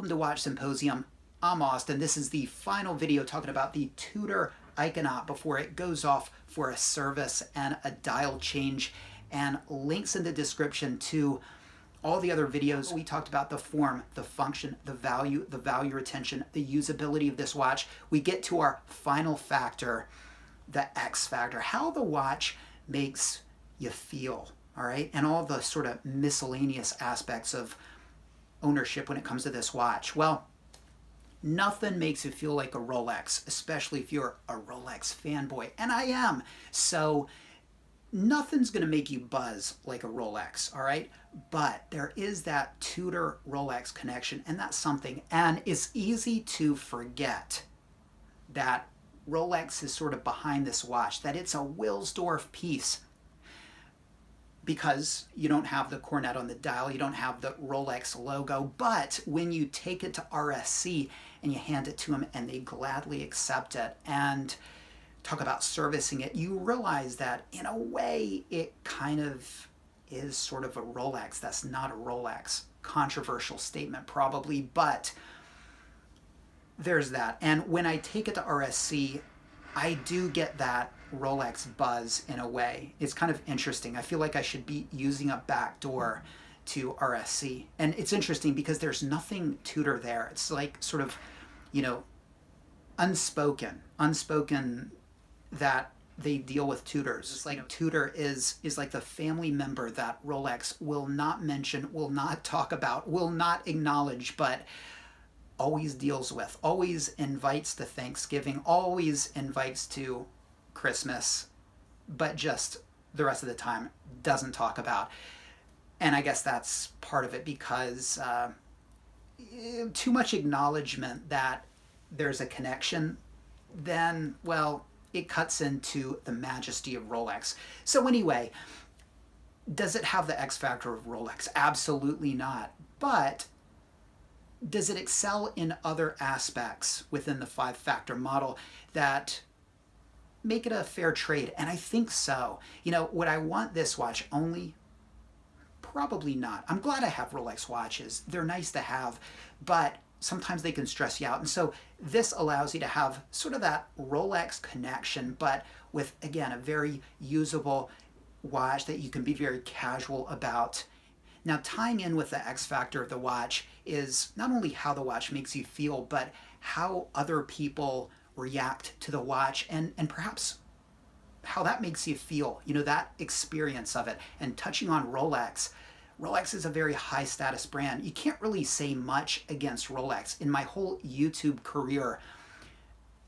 Welcome to Watch Symposium. I'm Austin. This is the final video talking about the Tudor Iconaut before it goes off for a service and a dial change, and links in the description to all the other videos. We talked about the form, the function, the value retention, the usability of this watch. We get to our final factor, the X factor, how the watch makes you feel, all right? And all the sort of miscellaneous aspects of ownership when it comes to this watch. Well, nothing makes you feel like a Rolex, especially if you're a Rolex fanboy, and I am. So nothing's gonna make you buzz like a Rolex, all right? But there is that Tudor Rolex connection, and that's something. And it's easy to forget that Rolex is sort of behind this watch, that it's a Wilsdorf piece, because you don't have the cornet on the dial, you don't have the Rolex logo. But when you take it to RSC and you hand it to them and they gladly accept it and talk about servicing it, you realize that in a way it kind of is sort of a Rolex that's not a Rolex. Controversial statement probably, but there's that. And when I take it to RSC, I do get that Rolex buzz in a way. It's kind of interesting. I feel like I should be using a back door to RSC. And it's interesting because there's nothing Tudor there. It's like sort of, you know, unspoken that they deal with Tudors. It's like Tudor is like the family member that Rolex will not mention, will not talk about, will not acknowledge, but always deals with, always invites to Thanksgiving, always invites to Christmas, but just the rest of the time doesn't talk about. And I guess that's part of it, because too much acknowledgement that there's a connection, then, well, it cuts into the majesty of Rolex. So anyway, does it have the X factor of Rolex? Absolutely not. But does it excel in other aspects within the 5-factor model that make it a fair trade? And I think so. You know, would I want this watch only? Probably not. I'm glad I have Rolex watches. They're nice to have, but sometimes they can stress you out. And so this allows you to have sort of that Rolex connection, but with, again, a very usable watch that you can be very casual about. Now, tying in with the X factor of the watch is not only how the watch makes you feel, but how other people react to the watch, and perhaps how that makes you feel, you know, that experience of it. And touching on Rolex, Rolex is a very high status brand. You can't really say much against Rolex. In my whole YouTube career,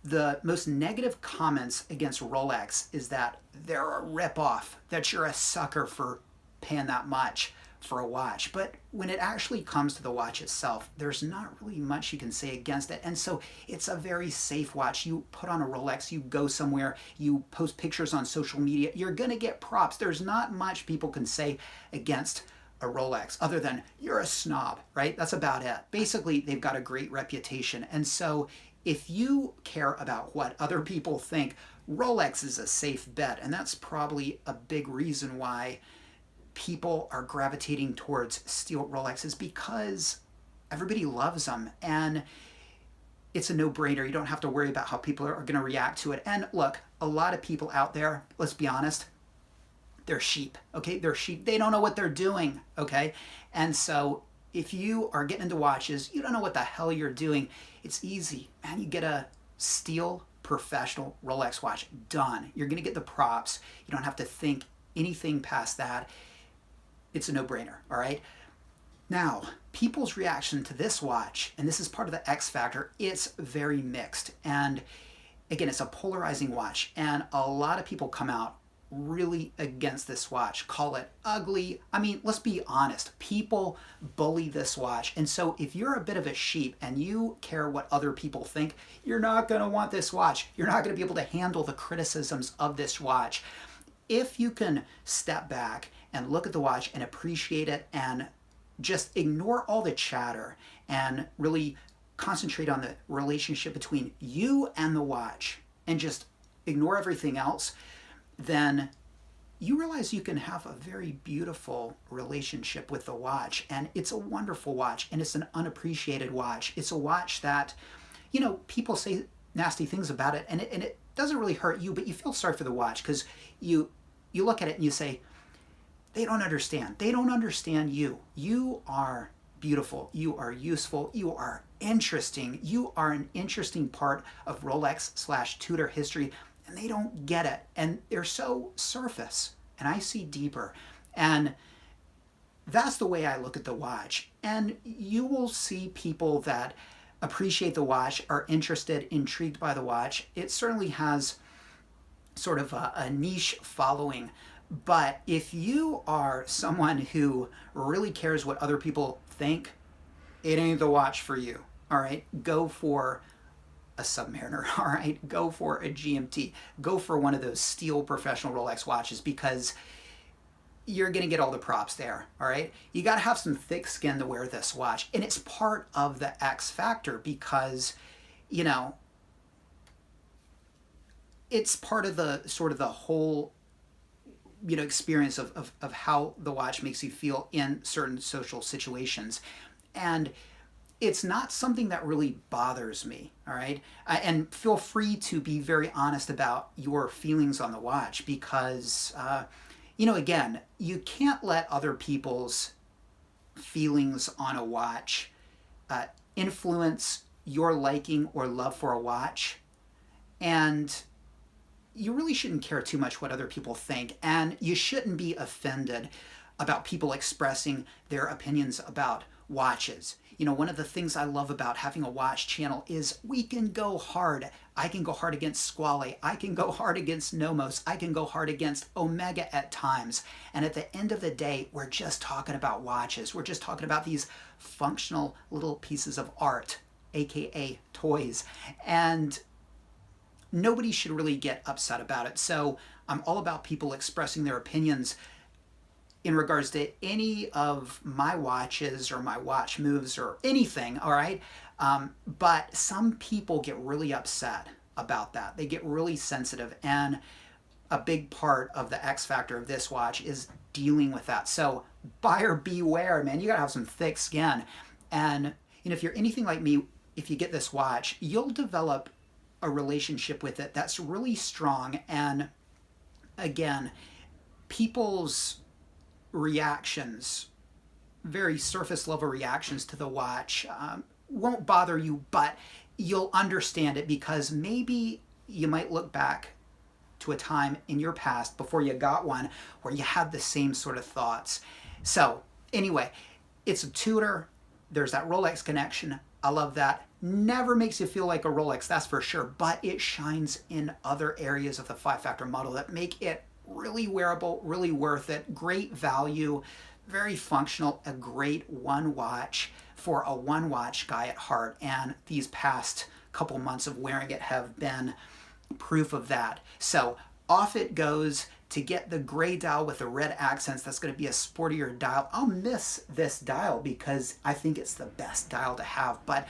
the most negative comments against Rolex is that they're a ripoff, that you're a sucker for paying that much for a watch. But when it actually comes to the watch itself, there's not really much you can say against it. And so it's a very safe watch. You put on a Rolex, you go somewhere, you post pictures on social media, you're gonna get props. There's not much people can say against a Rolex other than you're a snob, right? That's about it. Basically, they've got a great reputation. And so if you care about what other people think, Rolex is a safe bet. And that's probably a big reason why people are gravitating towards steel Rolexes, because everybody loves them and it's a no-brainer. You don't have to worry about how people are going to react to it. And look, a lot of people out there, let's be honest, they're sheep, okay? They're sheep. They don't know what they're doing, okay? And so if you are getting into watches, you don't know what the hell you're doing, it's easy, man. You get a steel professional Rolex watch, done. You're going to get the props. You don't have to think anything past that. It's a no-brainer, all right? Now, people's reaction to this watch, and this is part of the X factor, it's very mixed. And again, it's a polarizing watch, and a lot of people come out really against this watch, call it ugly. I mean, let's be honest, people bully this watch. And so if you're a bit of a sheep and you care what other people think, you're not gonna want this watch. You're not gonna be able to handle the criticisms of this watch. If you can step back and look at the watch and appreciate it and just ignore all the chatter and really concentrate on the relationship between you and the watch and just ignore everything else, then you realize you can have a very beautiful relationship with the watch. And it's a wonderful watch, and it's an unappreciated watch. It's a watch that, people say nasty things about it, and it doesn't really hurt you, but you feel sorry for the watch because you look at it and you say, they don't understand. They don't understand you. You are beautiful. You are useful. You are interesting. You are an interesting part of Rolex/Tudor history, and they don't get it. And they're so surface, and I see deeper. And that's the way I look at the watch. And you will see people that appreciate the watch, are interested, intrigued by the watch. It certainly has sort of a niche following. But if you are someone who really cares what other people think, it ain't the watch for you. All right, go for a Submariner. All right, go for a GMT. Go for one of those steel professional Rolex watches, because you're going to get all the props there. All right, you got to have some thick skin to wear this watch, and it's part of the X factor because, it's part of the sort of the whole experience of how the watch makes you feel in certain social situations. And it's not something that really bothers me, all right? And feel free to be very honest about your feelings on the watch because, again, you can't let other people's feelings on a watch influence your liking or love for a watch. And you really shouldn't care too much what other people think, and you shouldn't be offended about people expressing their opinions about watches. One of the things I love about having a watch channel is we can go hard. I can go hard against Squale. I can go hard against Nomos. I can go hard against Omega at times. And at the end of the day, we're just talking about watches. We're just talking about these functional little pieces of art, aka toys. And nobody should really get upset about it. So I'm all about people expressing their opinions in regards to any of my watches or my watch moves or anything, all right? But some people get really upset about that. They get really sensitive, and a big part of the X factor of this watch is dealing with that. So buyer beware, man. You gotta have some thick skin. And if you're anything like me, if you get this watch, you'll develop a relationship with it that's really strong. And again, people's reactions, very surface level reactions to the watch, won't bother you, but you'll understand it because maybe you might look back to a time in your past before you got one where you had the same sort of thoughts. So anyway, it's a Tudor. There's that Rolex connection. I love that. Never makes you feel like a Rolex, that's for sure, but it shines in other areas of the 5-factor model that make it really wearable, really worth it, great value, very functional, a great one watch for a one watch guy at heart. And these past couple months of wearing it have been proof of that. So off it goes to get the gray dial with the red accents. That's going to be a sportier dial. I'll miss this dial because I think it's the best dial to have, but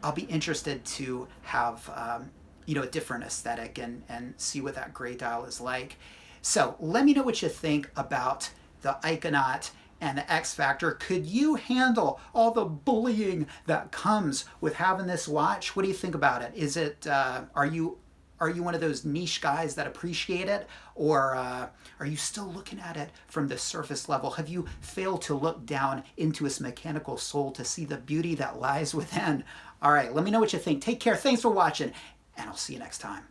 I'll be interested to have a different aesthetic and see what that gray dial is like. So let me know what you think about the Iconaut and the X Factor. Could you handle all the bullying that comes with having this watch? What do you think about it? Is it are you one of those niche guys that appreciate it, or are you still looking at it from the surface level? Have you failed to look down into its mechanical soul to see the beauty that lies within? All right, let me know what you think. Take care. Thanks for watching, and I'll see you next time.